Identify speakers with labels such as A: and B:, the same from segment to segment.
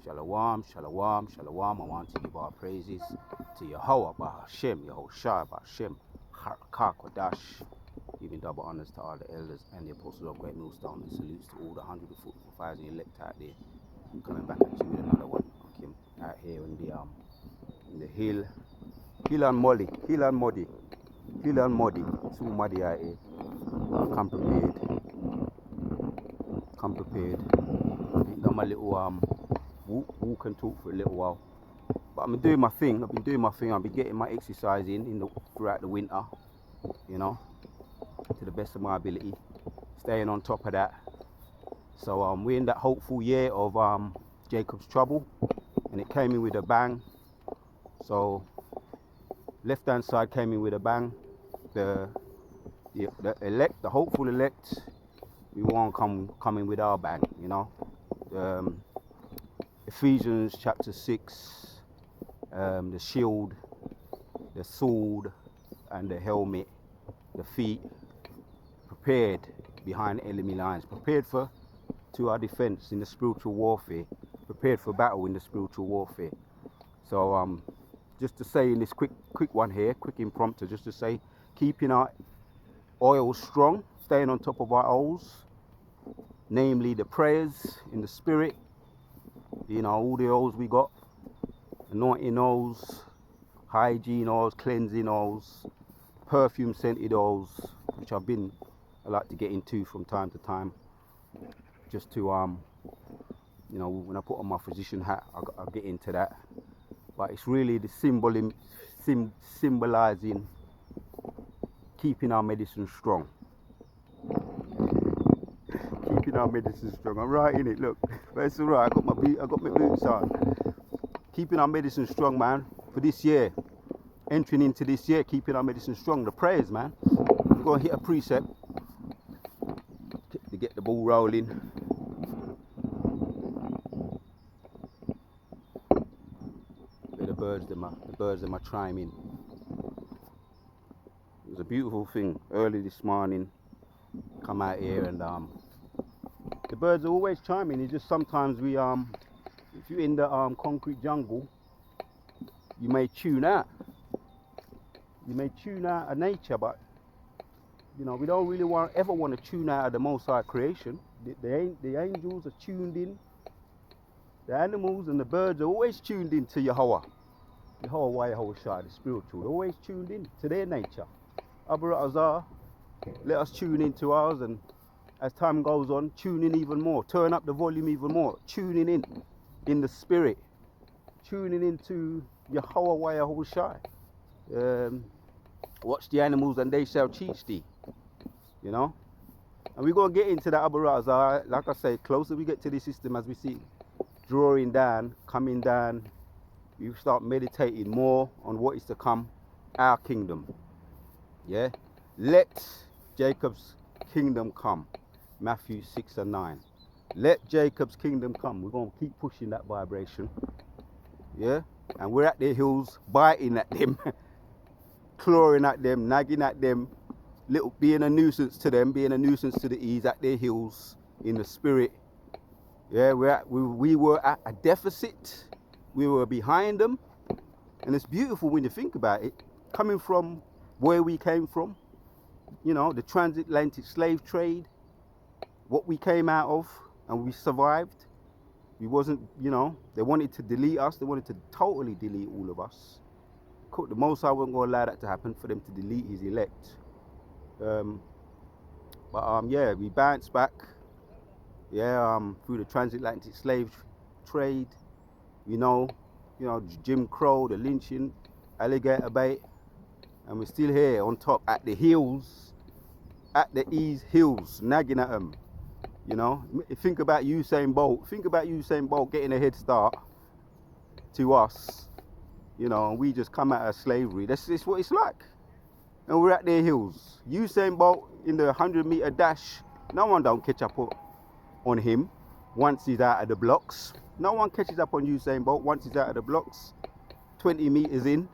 A: Shalom, shalom, shalom. I want to give our praises to Yahweh, Hashem, Yahushua, Hashem, Kodash. Giving double honors to all the elders and the apostles of Great Millstone, and salutes to all the 144,000 elect out there. I'm coming back at you with another one. Okay, out here in the hill and muddy. It's all muddy out here. Come prepared. Ain't done my little walk and talk for a little while. But I've been doing my thing. I've been getting my exercise in throughout the winter, you know, to the best of my ability, staying on top of that. So we're in that hopeful year of Jacob's trouble, and it came in with a bang. So left hand side came in with a bang. The hopeful elect, we won't come in with our bang, you know. Ephesians chapter 6, the shield, the sword, and the helmet, the feet, prepared behind enemy lines, prepared to our defense in the spiritual warfare, prepared for battle in the spiritual warfare. So just to say in this quick one here, quick impromptu, just to say, keeping our oil strong, staying on top of our oils, namely the prayers in the spirit, you know, all the oils we got, anointing oils, hygiene oils, cleansing oils, perfume scented oils, which I like to get into from time to time, just to you know, when I put on my physician hat, I'll get into that. But it's really the symbolizing keeping our medicine strong. Keeping our medicine strong. I'm right in it. Look, but it's all right. I got my boots on. Keeping our medicine strong, man. For this year, entering into this year, keeping our medicine strong. The prayers, man. We're gonna hit a precept to get the ball rolling. The birds them are chiming. It was a beautiful thing early this morning. Come out here and the birds are always chiming. It's just sometimes we if you're in the concrete jungle, you may tune out. You may tune out of nature, but you know, we don't really ever want to tune out of the Most High creation. The angels are tuned in. The animals and the birds are always tuned in to Yahweh. Yahushua, the spiritual. They're always tuned in to their nature. Abarazah, let us tune into ours, and as time goes on, tune in even more. Turn up the volume even more. Tuning in the spirit. Tuning into Yahweh Yahushua. Watch the animals and they shall teach thee. You know? And we're going to get into that Abarazah. Like I say, closer we get to the system, as we see drawing down, coming down, you start meditating more on what is to come, our kingdom. Yeah? Let Jacob's kingdom come. Matthew 6 and 9. Let Jacob's kingdom come. We're going to keep pushing that vibration. Yeah? And we're at their heels, biting at them, clawing at them, nagging at them, being a nuisance to them, being a nuisance to the E's, at their heels in the spirit. Yeah, we were at a deficit. We were behind them. And it's beautiful when you think about it, coming from where we came from, you know, the transatlantic slave trade, what we came out of, and we survived. We wasn't, you know, they wanted to delete us. They wanted to totally delete all of us. The Most High wasn't going to allow that to happen, for them to delete his elect. Yeah, we bounced back. Yeah, through the transatlantic slave trade, you know, Jim Crow, the lynching, alligator bait, and we're still here on top at the heels, at the E's heels, nagging at them. You know, think about Usain Bolt. Think about Usain Bolt getting a head start to us. You know, and we just come out of slavery. That's what it's like. And we're at their heels. Usain Bolt in the 100-meter dash, no one don't catch up on him once he's out of the blocks. No one catches up on Usain Bolt once he's out of the blocks. 20 meters in,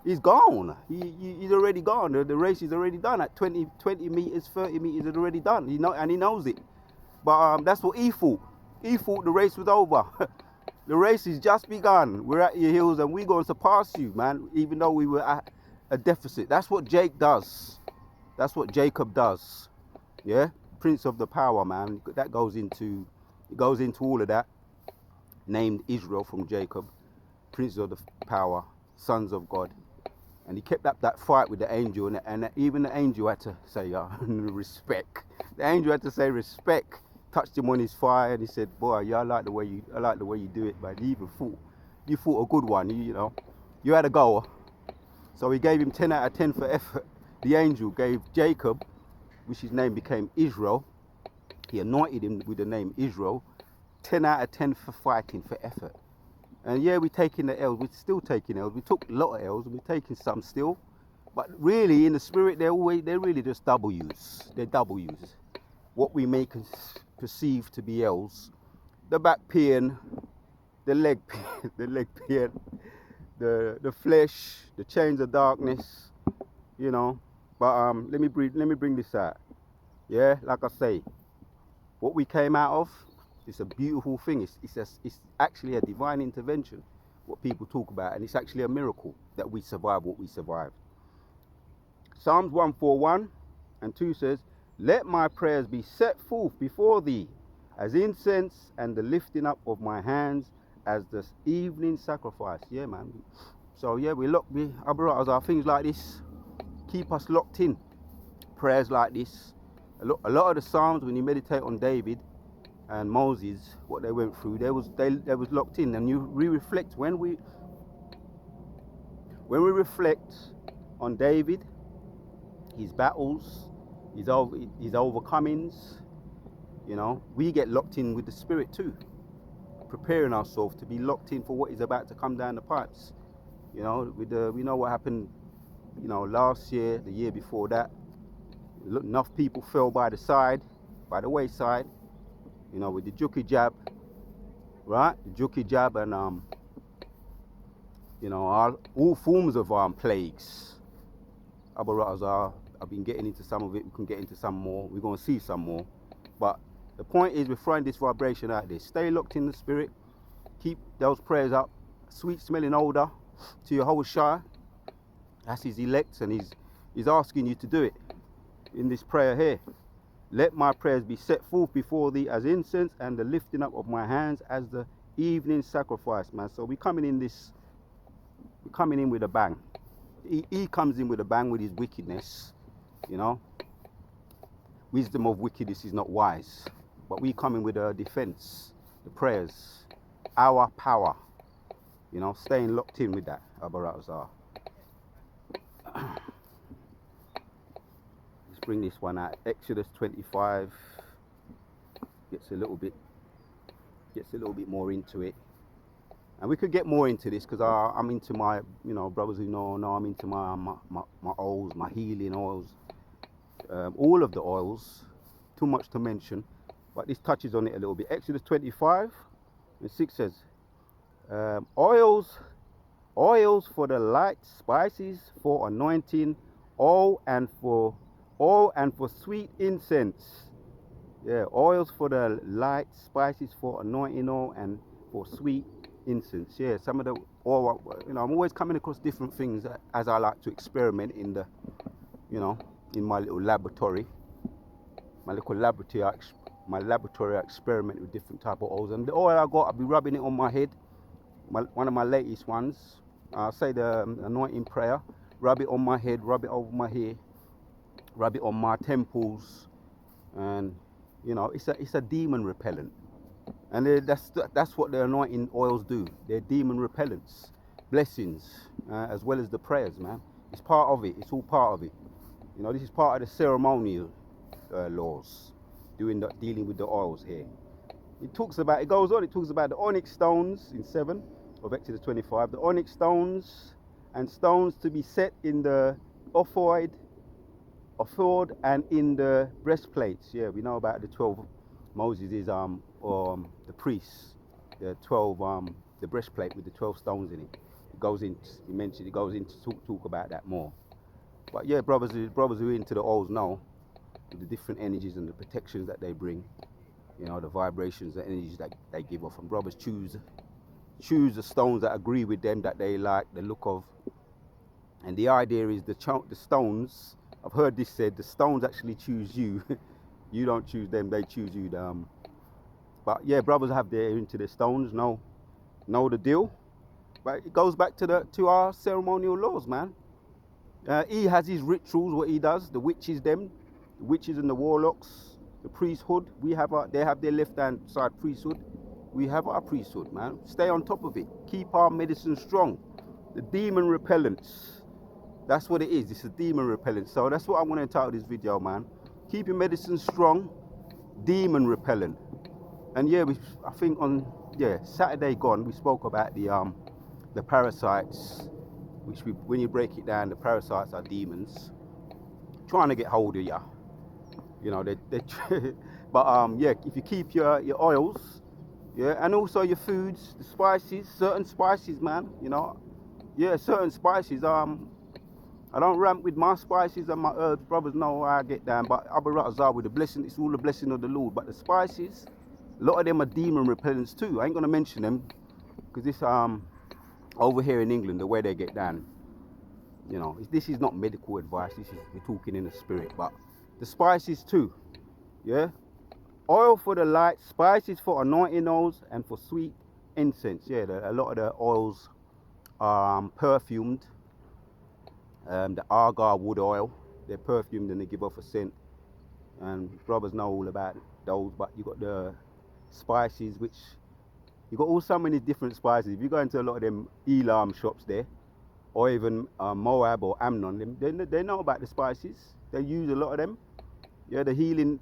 A: he's gone. He's already gone. The race is already done. At 20 meters, 30 meters, it's already done. And he knows it. But that's what he thought. He thought the race was over. The race has just begun. We're at your heels and we're going to surpass you, man, even though we were at a deficit. That's what Jake does. That's what Jacob does. Yeah? Prince of the power, man. That goes into all of that. Named Israel from Jacob. Prince of the power, sons of God. And he kept up that fight with the angel, and even the angel had to say respect. The angel had to say respect. Touched him on his thigh, and he said, "Boy, yeah, I like the way you do it, man. You fought a good one. You had a goal." So he gave him 10 out of 10 for effort. The angel gave Jacob, which his name became Israel. He anointed him with the name Israel. 10 out of 10 for fighting, for effort. And yeah, we're taking the L's. We're still taking L's. We took a lot of L's, and we're taking some still. But really, in the spirit, they're really just W's. They're W's. What we may perceive to be L's. The back pain, the leg pain, the flesh, the chains of darkness, But let me bring this out. Yeah, like I say, what we came out of, it's a beautiful thing. It's actually a divine intervention, what people talk about, and it's actually a miracle that we survive what we survived. Psalms 141 and 2 says, "Let my prayers be set forth before thee as incense, and the lifting up of my hands as the evening sacrifice." Yeah, man. So yeah, our things like this keep us locked in. Prayers like this. A lot of the Psalms, when you meditate on David and Moses, what they went through, they was locked in. And we reflect when we reflect on David, his battles, his overcomings, we get locked in with the Spirit too, preparing ourselves to be locked in for what is about to come down the pipes. We know what happened, last year, the year before that. Enough people fell by the wayside, with the juki jab, right? The juki jab and all forms of plagues. I've been getting into some of it. We can get into some more. We're going to see some more. But the point is, we're throwing this vibration out there. Stay locked in the Spirit. Keep those prayers up. Sweet smelling odor to your whole Shire. That's his elect, and he's asking you to do it in this prayer here. Let my prayers be set forth before thee as incense, and the lifting up of my hands as the evening sacrifice, man. So we're coming in with a bang. He comes in with a bang with his wickedness, Wisdom of wickedness is not wise. But we come in with a defense, the prayers, our power, staying locked in with that, Abarazar. Let's bring this one out. Exodus 25 gets a little bit more into it. And we could get more into this because I'm into my, brothers who know I'm into my oils, my healing oils, all of the oils, too much to mention, but this touches on it a little bit. Exodus 25 and 6 says, oils for the light, spices for anointing, oil and for sweet incense. Yeah, oils for the light, spices for anointing oil, and for sweet incense. Yeah, some of the oil, I'm always coming across different things as I like to experiment in the, in my little laboratory. My laboratory, I experiment with different type of oils. And the oil I got, I'll be rubbing it on my head. One of my latest ones. I'll say the anointing prayer. Rub it on my head, rub it over my hair, rub it on my temples, and it's a demon repellent. And that's what the anointing oils do. They're demon repellents, blessings, as well as the prayers, man. It's part of it. It's all part of it. This is part of the ceremonial laws, dealing with the oils here. It talks about the onyx stones in 7 of Exodus 25. The onyx stones and stones to be set in the ephod and in the breastplates. Yeah, we know about the 12. Moses is the priests, the 12 the breastplate with the 12 stones in it. It goes into talk about that more. But yeah, brothers who are into the oils know the different energies and the protections that they bring, the vibrations, the energies that they give off, and brothers choose choose the stones that agree with them, that they like the look of. And the idea is the stones, I've heard this said, the stones actually choose you. You don't choose them, they choose you. But yeah, brothers have their into the stones, know the deal. But it goes back to our ceremonial laws, man. He has his rituals, what he does. The witches and the warlocks, the priesthood. They have their left-hand side priesthood. We have our priesthood, man. Stay on top of it. Keep our medicine strong. The demon repellents. That's what it is. It's a demon repellent. So that's what I want to entitle this video, man. Keep your medicine strong. Demon repellent. And yeah, I think on Saturday gone, we spoke about the parasites, which when you break it down, the parasites are demons trying to get hold of you. You know, they but yeah, if you keep your oils, yeah, and also your foods, the spices, certain spices, man, you know, yeah, certain spices. I don't ramp with my spices and my herbs. Brothers know how I get down, but Abarazah with the blessing, it's all the blessing of the Lord. But the spices, a lot of them are demon repellents too. I ain't gonna mention them because this over here in England, the way they get down, you know, this is not medical advice. We're talking in the spirit. But the spices too, yeah. Oil for the light, spices for anointing oils, and for sweet incense. Yeah, a lot of the oils are perfumed. The argar wood oil, they're perfumed and they give off a scent. And brothers know all about those. But you got the spices, which you got so many different spices. If you go into a lot of them Elam shops there, or even Moab or Amnon, they know about the spices. They use a lot of them. Yeah, the healing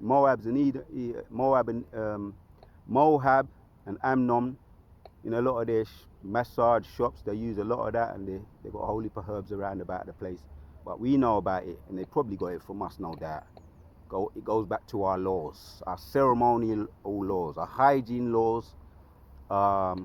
A: Moab and Amnon. In a lot of their massage shops, they use a lot of that, and they got holy herbs around about the place. But we know about it, and they probably got it from us, no doubt. It goes back to our laws, our ceremonial laws, our hygiene laws, our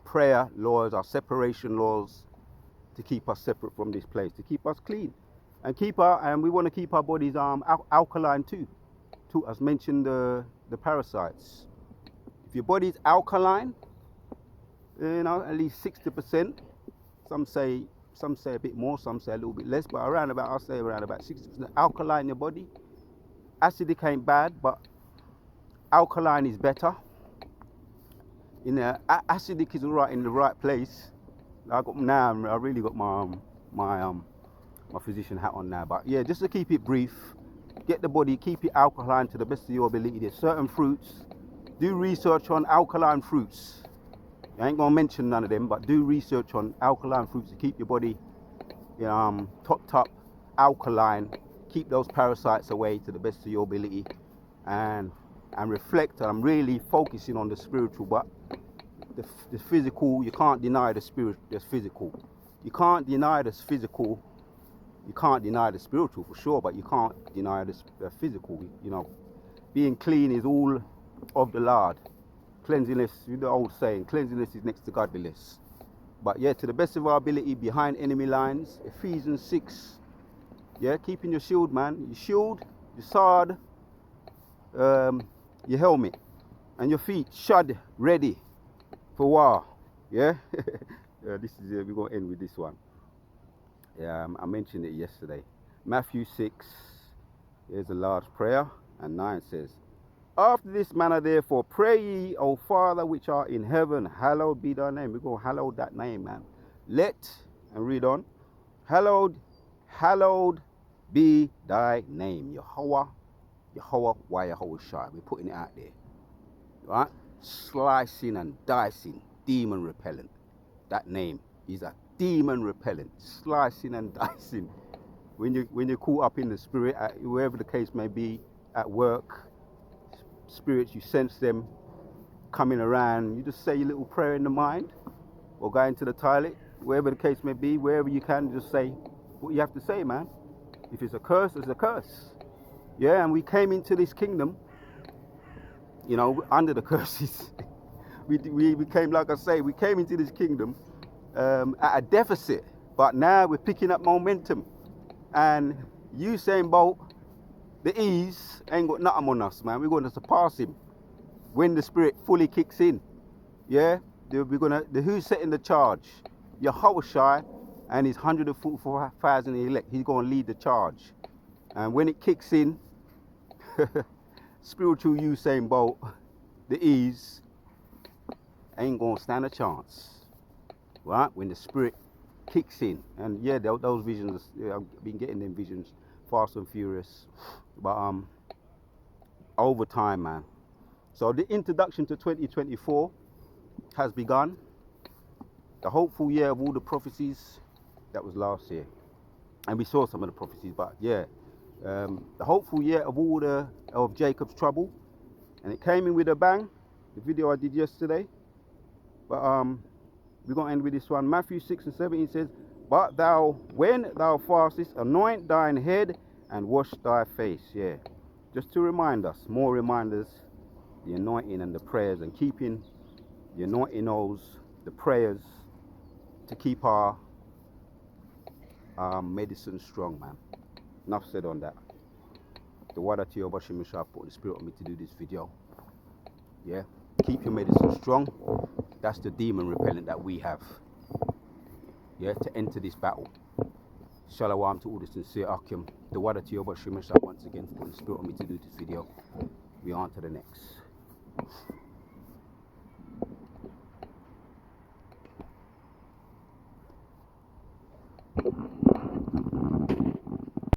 A: prayer laws, our separation laws, to keep us separate from this place, to keep us clean, and we want to keep our bodies alkaline too. As mentioned, the parasites. If your body's alkaline, you know, at least 60%. Some say a bit more, some say a little bit less, but I'll say around about 60% alkaline in your body. Acidic ain't bad, but alkaline is better. Acidic is alright in the right place. I really got my physician hat on now. But yeah, just to keep it brief, get the body, keep it alkaline to the best of your ability. There's certain fruits. Do research on alkaline fruits. I ain't gonna mention none of them, but do research on alkaline fruits to keep your body, you know, topped up, alkaline. Keep those parasites away to the best of your ability, and reflect. I'm really focusing on the spiritual, but the physical, you can't deny the physical. You can't deny the physical. You can't deny the spiritual for sure, but you can't deny the physical. You know, being clean is all of the Lord. Cleanliness, you know the old saying, cleanliness is next to godliness. But yeah, to the best of our ability, behind enemy lines, Ephesians 6. Yeah, keeping your shield, man. Your shield, your sword, your helmet, and your feet shod, ready for war. Yeah, we're going to end with this one. Yeah, I mentioned it yesterday. Matthew 6, here's a large prayer, and 9 says, after this manner, therefore, pray ye, O Father which art in heaven, hallowed be thy name. We're going to hallowed that name, man. And read on, hallowed be thy name. Yahweh, why Yahweh Shai. We're putting it out there. Right? Slicing and dicing, demon repellent. That name is a demon repellent. Slicing and dicing. When you're caught up in the spirit, wherever the case may be, at work, spirits, you sense them coming around, you just say your little prayer in the mind, or go into the toilet, wherever the case may be, wherever you can, just say what you have to say, man. If it's a curse, it's a curse. Yeah, and we came into this kingdom, you know, under the curses. we came, like I say, we came into this kingdom at a deficit, but now we're picking up momentum. And Usain Bolt, the ease ain't got nothing on us, man. We're going to surpass him. when the spirit fully kicks in, yeah, the who's setting the charge? Yahushua and his 144,000 elect. He's gonna lead the charge, and when it kicks in, spiritual Usain Bolt, the ease, ain't gonna stand a chance, right? When the spirit kicks in, and yeah, those visions, yeah, I've been getting them visions, fast and furious, but over time, man. So the introduction to 2024 has begun. The hopeful year of all the prophecies, that was last year, and we saw some of the prophecies, but yeah, the hopeful year of of Jacob's trouble, and it came in with a bang. The video I did yesterday, but we're gonna end with this one. Matthew 6:17 says, "But thou, when thou fastest, anoint thine head and wash thy face." Yeah, just to remind us, more reminders, the anointing and the prayers, and keeping the anointing oils, the prayers, to keep our medicine strong, man. Enough said on that. The water to your Bashimisha put the spirit on me to do this video. Yeah, keep your medicine strong. That's the demon repellent that we have. Yeah, to enter this battle. Shalom to all the sincere Akim. The water to your Bashimisha once again put the spirit on me to do this video. We on to the next.